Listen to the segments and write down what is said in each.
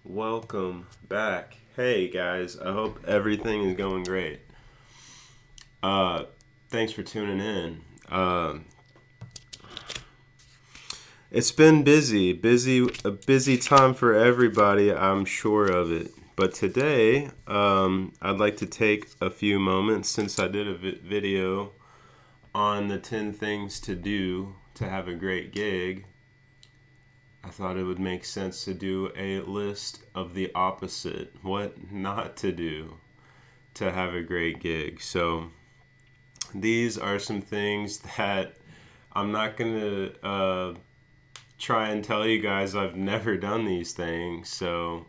Welcome back. Hey guys, I hope everything is going great. Thanks for tuning in. It's been a busy time for everybody, I'm sure of it. But today, I'd like to take a few moments since I did a video on the 10 things to do to have a great gig. I thought it would make sense to do a list of the opposite, what not to do to have a great gig. So these are some things that I'm not going to try and tell you guys I've never done these things. So,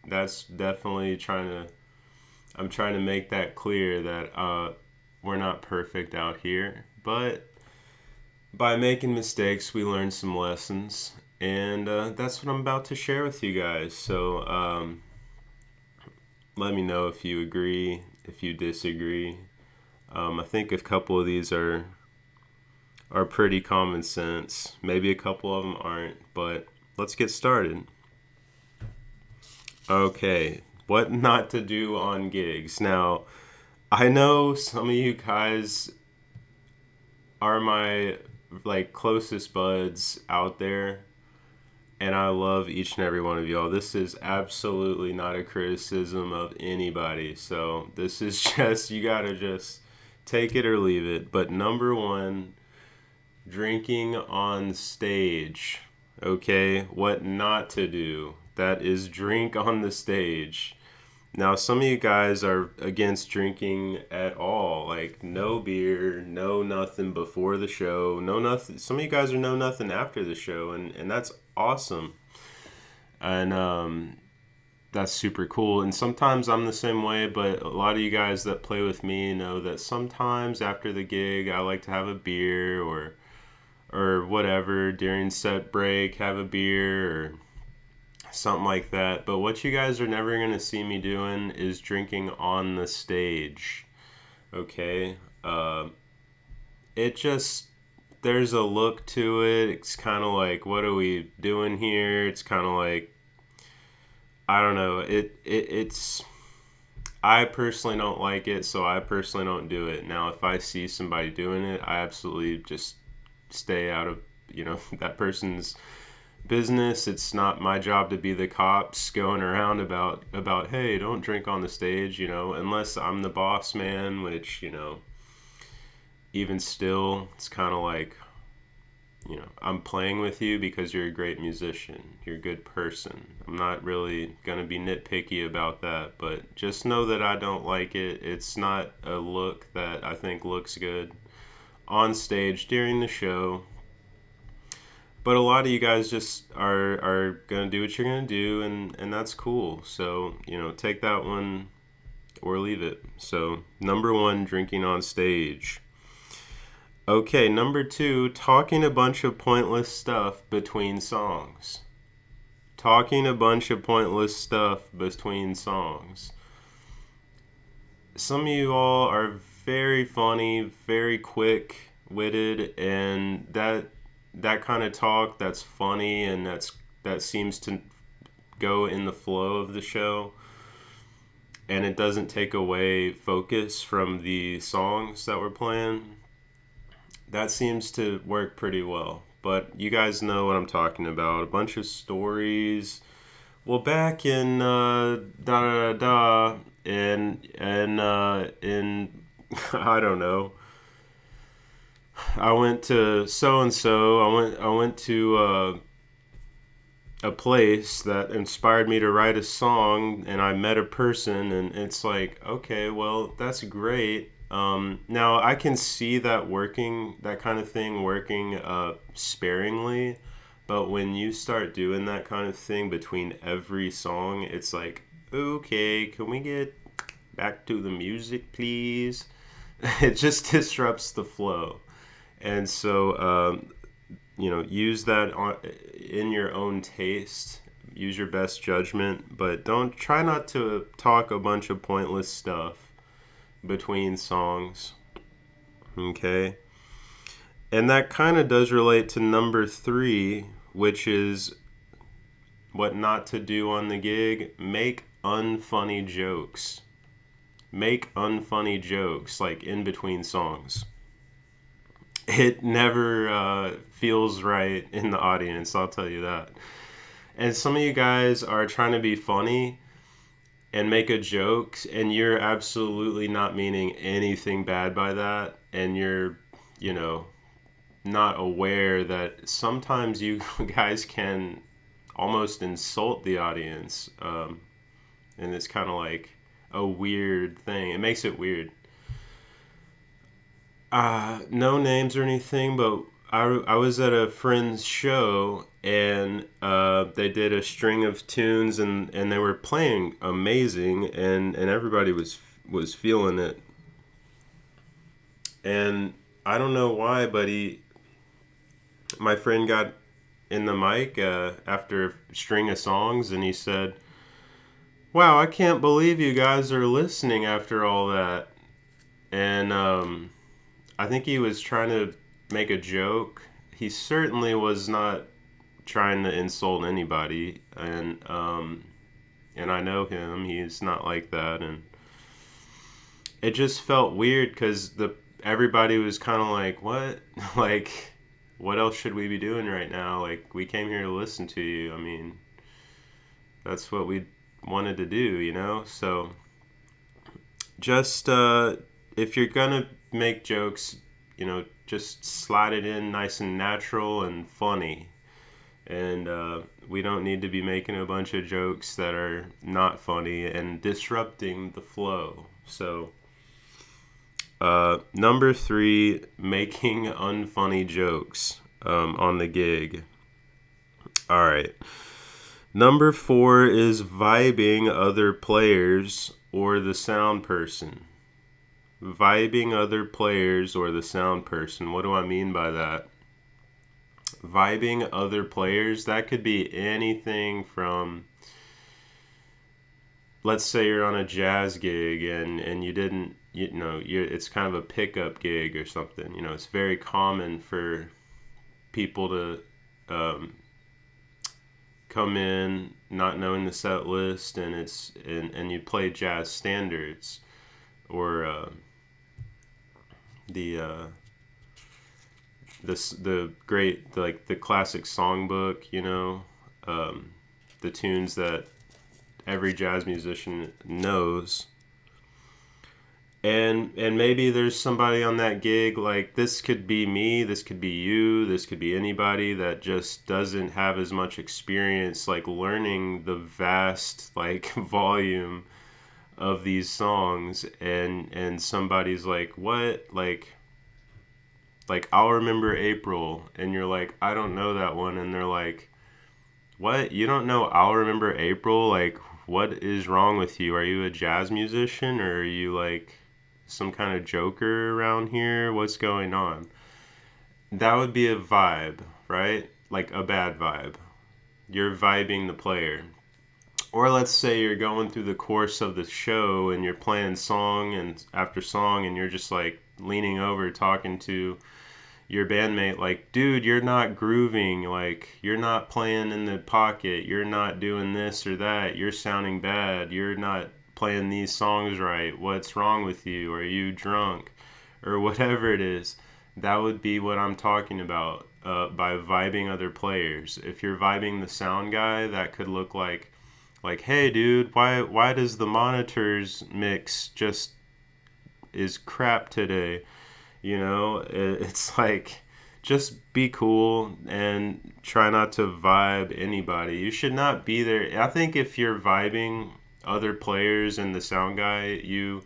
that's definitely I'm trying to make that clear that we're not perfect out here. But by making mistakes, we learn some lessons, and that's what I'm about to share with you guys. So let me know if you agree, if you disagree. I think a couple of these are pretty common sense. Maybe a couple of them aren't, but let's get started. Okay, what not to do on gigs. Now, I know some of you guys are my closest buds out there, and I love each and every one of y'all. This is absolutely not a criticism of anybody, so this is just, you gotta just take it or leave it. But number one, drinking on stage. Okay, what not to do, that is drink on the stage. Now, some of you guys are against drinking at all, like no beer, no nothing before the show, no nothing. Some of you guys are no nothing after the show, and that's awesome. And that's super cool. And sometimes I'm the same way, but a lot of you guys that play with me know that sometimes after the gig, I like to have a beer or whatever during set break, have a beer or something like that. But what you guys are never going to see me doing is drinking on the stage. Okay? It just, there's a look to it. It's kind of like, what are we doing here? It's kind of like, I don't know. It's, I personally don't like it, so I personally don't do it. Now, if I see somebody doing it, I absolutely just stay out of, that person's business. It's not my job to be the cops going around about hey, don't drink on the stage, unless I'm the boss man, which, even still, it's kind of like, I'm playing with you because you're a great musician, you're a good person. I'm not really gonna be nitpicky about that, but just know that I don't like it. It's not a look that I think looks good on stage during the show. But a lot of you guys just are going to do what you're going to do, and that's cool. So, take that one or leave it. So, number one, drinking on stage. Okay, number two, talking a bunch of pointless stuff between songs. Talking a bunch of pointless stuff between songs. Some of you all are very funny, very quick witted, and that kind of talk that's funny and that seems to go in the flow of the show, and it doesn't take away focus from the songs that we're playing. That seems to work pretty well. But you guys know what I'm talking about. A bunch of stories. Well, back in da da da in I don't know. I went to so and so. I went to a place that inspired me to write a song, and I met a person, and it's like, okay, well, that's great. Now I can see that working, that kind of thing working sparingly, but when you start doing that kind of thing between every song, it's like, okay, can we get back to the music, please? It just disrupts the flow. And so use that in your own taste. Use your best judgment, but don't try not to talk a bunch of pointless stuff between songs. Okay? And that kind of does relate to number 3, which is what not to do on the gig. Make unfunny jokes. Make unfunny jokes, like in between songs. It never feels right in the audience, I'll tell you that. And some of you guys are trying to be funny and make a joke, and you're absolutely not meaning anything bad by that, and you're, not aware that sometimes you guys can almost insult the audience, and it's kind of like a weird thing. It makes it weird. No names or anything, but I was at a friend's show, and they did a string of tunes, and they were playing amazing, and everybody was feeling it. And I don't know why, but my friend got in the mic after a string of songs, and he said, "Wow, I can't believe you guys are listening after all that." And I think he was trying to make a joke. He certainly was not trying to insult anybody, and I know him. He's not like that, and it just felt weird because everybody was kind of like, "What? Like, what else should we be doing right now? Like, we came here to listen to you. I mean, that's what we wanted to do. So just if you're gonna make jokes, just slide it in nice and natural and funny. And we don't need to be making a bunch of jokes that are not funny and disrupting the flow. So, number 3, making unfunny jokes on the gig. All right. Number 4 is vibing other players or the sound person. Vibing other players or the sound person. What do I mean by that? Vibing other players, that could be anything from, let's say you're on a jazz gig and you didn't, it's kind of a pickup gig or something. It's very common for people to come in not knowing the set list, and you play jazz standards or the great, like the classic songbook, the tunes that every jazz musician knows. And maybe there's somebody on that gig, like this could be me, this could be you, this could be anybody that just doesn't have as much experience like learning the vast like volume of these songs, and somebody's like, what, like I'll Remember April, and you're like, I don't know that one, and they're like, what, you don't know I'll Remember April? Like, what is wrong with you? Are you a jazz musician, or are you like some kind of joker around here? What's going on? That would be a vibe, right? Like a bad vibe. You're vibing the player. Or let's say you're going through the course of the show and you're playing song and after song and you're just like leaning over talking to your bandmate like, dude, you're not grooving, like you're not playing in the pocket, you're not doing this or that, you're sounding bad, you're not playing these songs right, what's wrong with you, are you drunk, or whatever it is. That would be what I'm talking about by vibing other players. If you're vibing the sound guy, that could look like, hey dude, why does the monitors mix just is crap today? It's like, just be cool and try not to vibe anybody. You should not be there. I think if you're vibing other players and the sound guy, you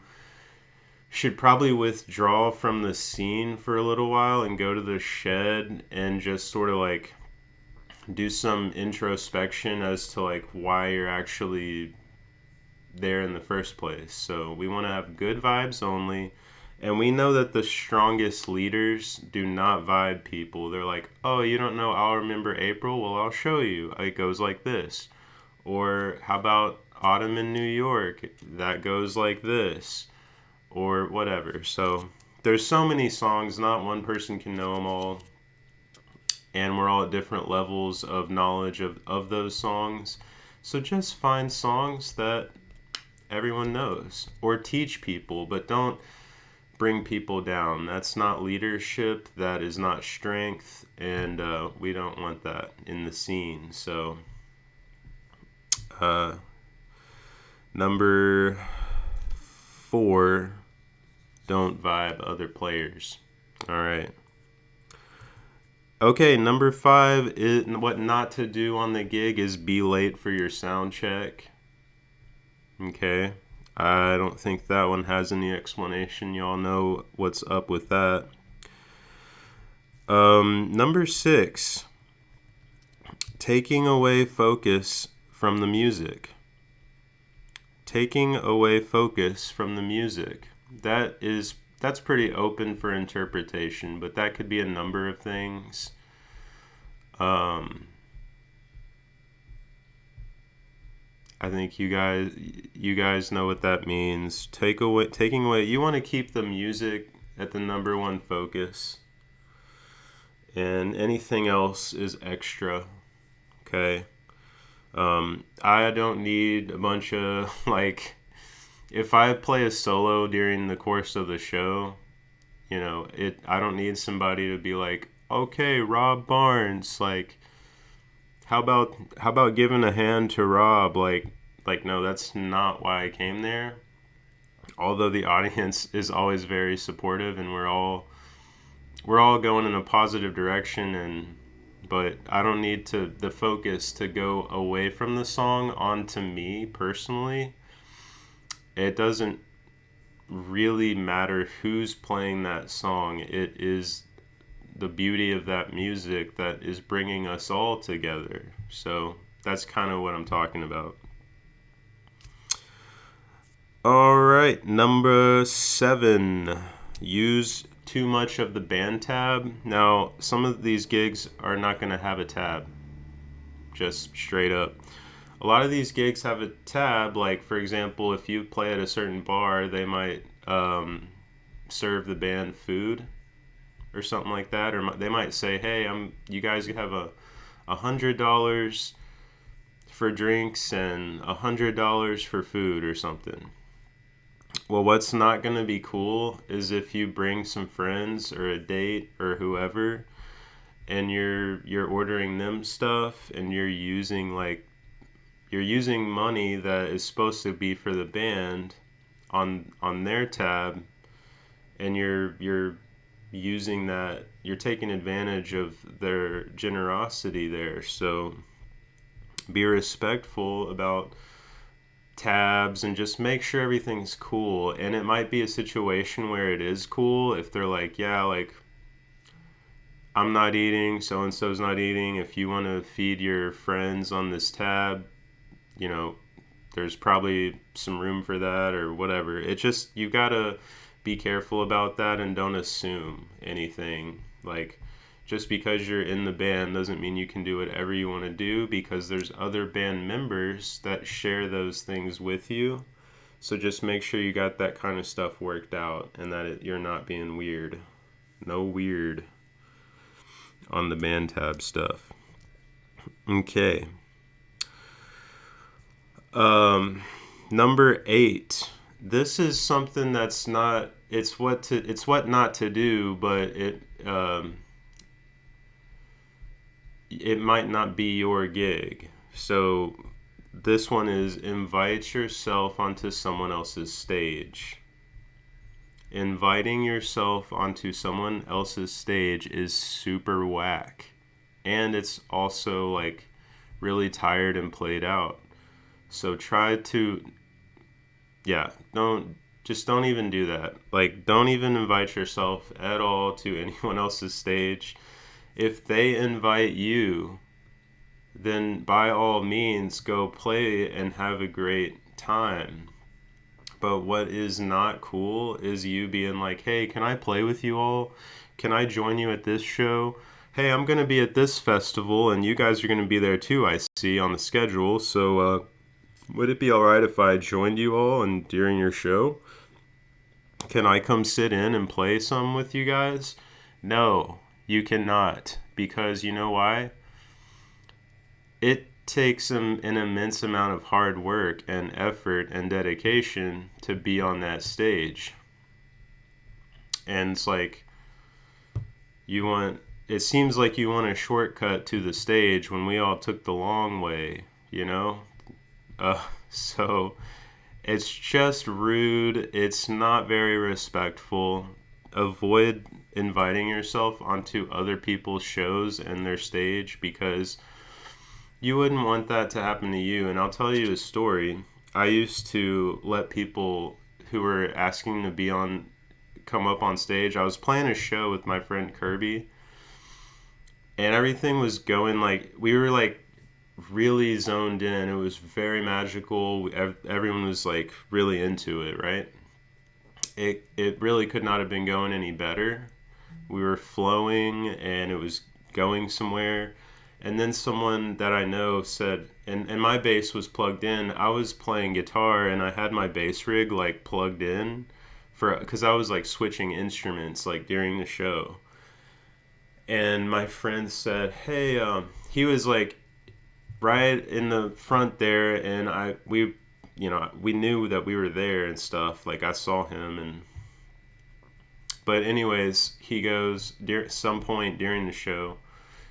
should probably withdraw from the scene for a little while and go to the shed and just sort of like do some introspection as to like why you're actually there in the first place. So we want to have good vibes only. And we know that the strongest leaders do not vibe people. They're like, oh, you don't know I'll Remember April? Well, I'll show you. It goes like this. Or how about Autumn in New York? That goes like this. Or whatever. So there's so many songs, not one person can know them all. And we're all at different levels of knowledge of those songs. So just find songs that everyone knows. Or teach people, but don't bring people down. That's not leadership. That is not strength. And we don't want that in the scene. So, number 4, don't vibe other players. All right. Okay, number 5 is what not to do on the gig is be late for your sound check. Okay. I don't think that one has any explanation. Y'all know what's up with that. Number 6, taking away focus from the music. Taking away focus from the music. That's pretty open for interpretation, but that could be a number of things. I think you guys know what that means. Taking away. You want to keep the music at the number one focus, and anything else is extra. Okay. I don't need a bunch of like. If I play a solo during the course of the show, I don't need somebody to be like, okay, Rob Barnes, like, how about giving a hand to Rob? Like no, that's not why I came there. Although the audience is always very supportive and we're all going in a positive direction, but I don't need the focus to go away from the song onto me personally. It doesn't really matter who's playing that song. It is the beauty of that music that is bringing us all together. So that's kind of what I'm talking about. All right, number 7, use too much of the band tab. Now, some of these gigs are not going to have a tab, just straight up. A lot of these gigs have a tab, like, for example, if you play at a certain bar, they might serve the band food or something like that, or they might say, hey, you guys have $100 for drinks and $100 for food or something. Well, what's not going to be cool is if you bring some friends or a date or whoever, and you're ordering them stuff, and you're using money that is supposed to be for the band on their tab, and you're using that, you're taking advantage of their generosity there. So be respectful about tabs and just make sure everything's cool. And it might be a situation where it is cool if they're like, yeah, like, I'm not eating, so and so's not eating, if you want to feed your friends on this tab, there's probably some room for that or whatever. It just, you gotta be careful about that and don't assume anything. Like, Just because you're in the band doesn't mean you can do whatever you want to do, because there's other band members that share those things with you. So just make sure you got that kind of stuff worked out, and that you're not being weird. No weird on the band tab stuff. Okay. Number 8. This is something that's not. It's what not to do, but it might not be your gig. So this one is invite yourself onto someone else's stage. Inviting yourself onto someone else's stage is super whack. And it's also like really tired and played out. So try to, don't even do that. Like, don't even invite yourself at all to anyone else's stage. If they invite you, then by all means go play and have a great time. But what is not cool is you being like, hey, can I play with you all? Can I join you at this show? Hey, I'm going to be at this festival and you guys are going to be there too, I see on the schedule. So would it be all right if I joined you all and during your show? Can I come sit in and play some with you guys? No, you cannot. Because you know why? It takes an immense amount of hard work and effort and dedication to be on that stage. And it's like, it seems like you want a shortcut to the stage when we all took the long way, you know? So it's just rude. It's not very respectful. Avoid inviting yourself onto other people's shows and their stage, because you wouldn't want that to happen to you. And I'll tell you a story. I used to let people who were asking to come up on stage. I was playing a show with my friend Kirby, and everything was going like, we were like really zoned in. It was very magical. Everyone was like really into it, right? It really could not have been going any better. We were flowing and it was going somewhere. And then someone that I know said, and my bass was plugged in. I was playing guitar and I had my bass rig like plugged in because I was like switching instruments like during the show. And my friend said, hey, he was like right in the front there, and we knew that we were there and stuff. Like I saw him, but anyways, he goes some point during the show.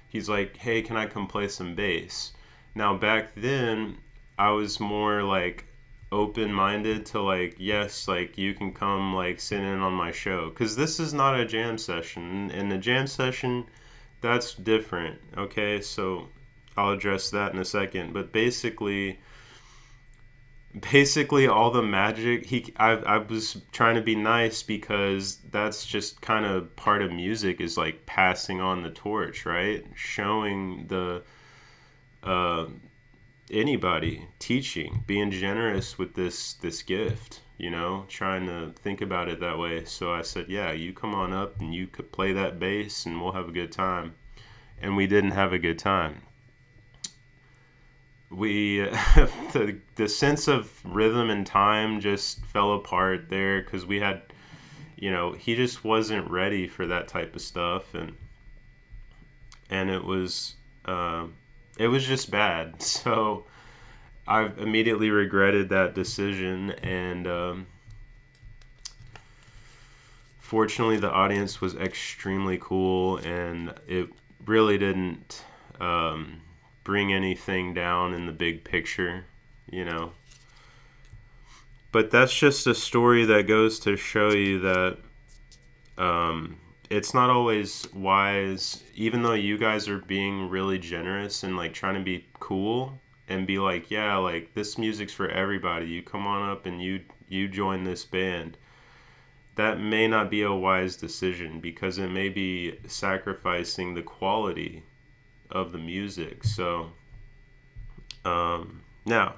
He's like, hey, can I come play some bass? Now, back then, I was more, like, open-minded to, like, yes, like, you can come, like, sit in on my show. Because this is not a jam session. In a jam session, that's different, okay? So I'll address that in a second. But basically all the magic, I was trying to be nice, because that's just kind of part of music, is like passing on the torch, right? Showing the anybody, teaching, being generous with this gift, trying to think about it that way. So I said, yeah, you come on up and you could play that bass and we'll have a good time. And we didn't have a good time. We the sense of rhythm and time just fell apart there, because we had, he just wasn't ready for that type of stuff, and it was just bad. So I immediately regretted that decision, and fortunately the audience was extremely cool, and it really didn't bring anything down in the big picture, But that's just a story that goes to show you that it's not always wise, even though you guys are being really generous and like trying to be cool and be like, yeah, like this music's for everybody. You come on up and you join this band. That may not be a wise decision, because it may be sacrificing the quality of the music. So now,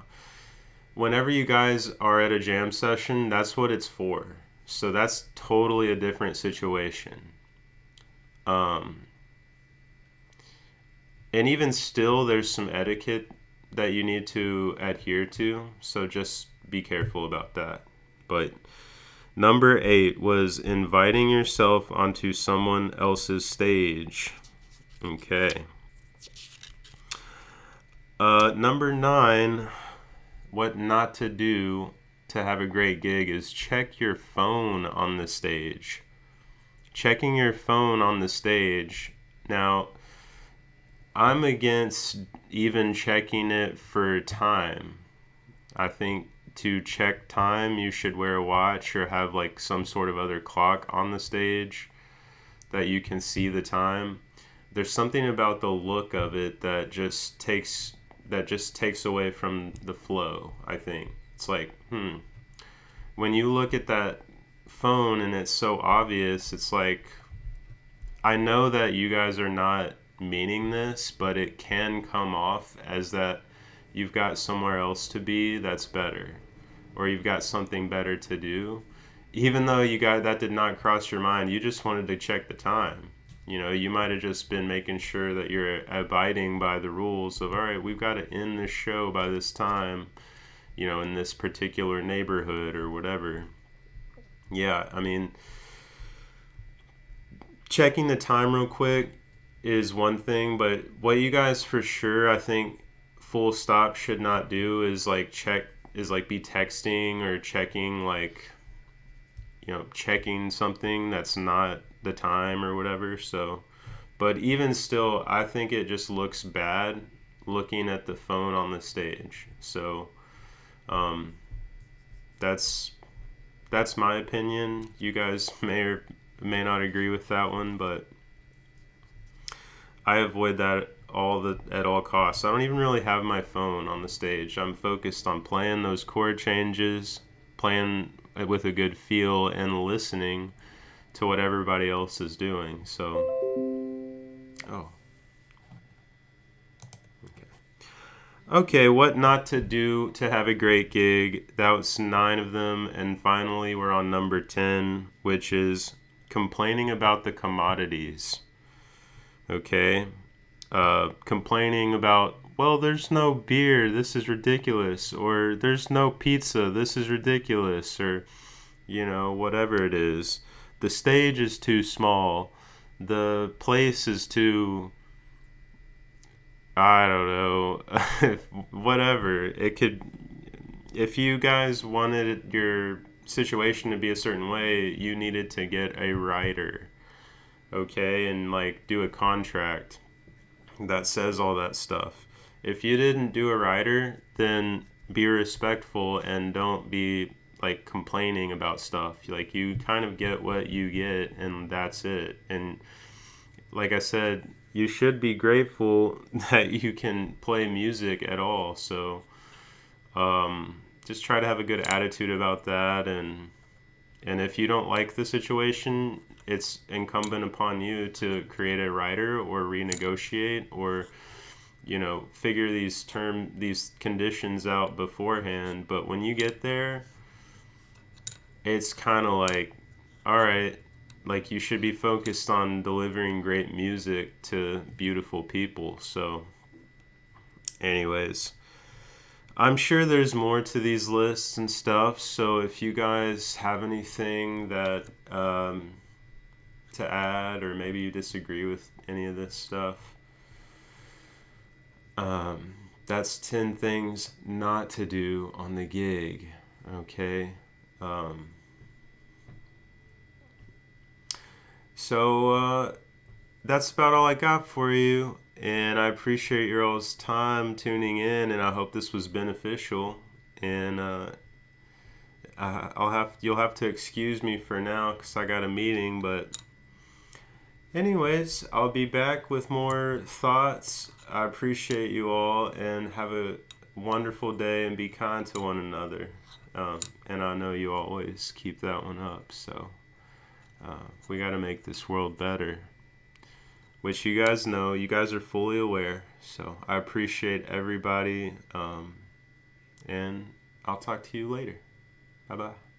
whenever you guys are at a jam session, that's what it's for. So that's totally a different situation. And even still, there's some etiquette that you need to adhere to. So just be careful about that. But number 8 was inviting yourself onto someone else's stage. Okay. Number 9, what not to do to have a great gig is check your phone on the stage. Checking your phone on the stage. Now, I'm against even checking it for time. I think to check time, you should wear a watch or have like some sort of other clock on the stage that you can see the time. There's something about the look of it that just takes away from the flow, I think. It's like, when you look at that phone and it's so obvious, it's like, I know that you guys are not meaning this, but it can come off as that you've got somewhere else to be that's better, or you've got something better to do. Even though that did not cross your mind, you just wanted to check the time. You might have just been making sure that you're abiding by the rules of, all right, we've got to end this show by this time, in this particular neighborhood or whatever. Yeah, I mean, checking the time real quick is one thing, but what you guys for sure, I think, full stop should not do is like be texting or checking checking something that's not the time or whatever. So, but even still, I think it just looks bad looking at the phone on the stage. So, that's my opinion. You guys may or may not agree with that one, but I avoid that at all costs. I don't even really have my phone on the stage. I'm focused on playing those chord changes, playing with a good feel, and listening to what everybody else is doing. So, okay, what not to do to have a great gig. That was 9 of them, and finally we're on number 10, which is complaining about the commodities. Okay, complaining about, well, there's no beer, this is ridiculous, or there's no pizza, this is ridiculous, or whatever it is. The stage is too small, the place is too, I don't know, whatever. It could, if you guys wanted your situation to be a certain way, you needed to get a writer, okay, and like do a contract that says all that stuff. If you didn't do a writer, then be respectful and don't be like complaining about stuff. Like, you kind of get what you get and that's it. And like I said, you should be grateful that you can play music at all. So just try to have a good attitude about that, and if you don't like the situation, it's incumbent upon you to create a writer or renegotiate, or figure these conditions out beforehand. But when you get there, it's kind of like, all right, like, you should be focused on delivering great music to beautiful people. So anyways, I'm sure there's more to these lists and stuff, so if you guys have anything that to add, or maybe you disagree with any of this stuff, that's 10 things not to do on the gig, okay? So that's about all I got for you. And I appreciate your all's time tuning in, and I hope this was beneficial. And you'll have to excuse me for now because I got a meeting. But anyways, I'll be back with more thoughts. I appreciate you all, and have a wonderful day, and be kind to one another. And I know you always keep that one up. So we got to make this world better, which you guys know, you guys are fully aware. So I appreciate everybody, and I'll talk to you later. Bye-bye.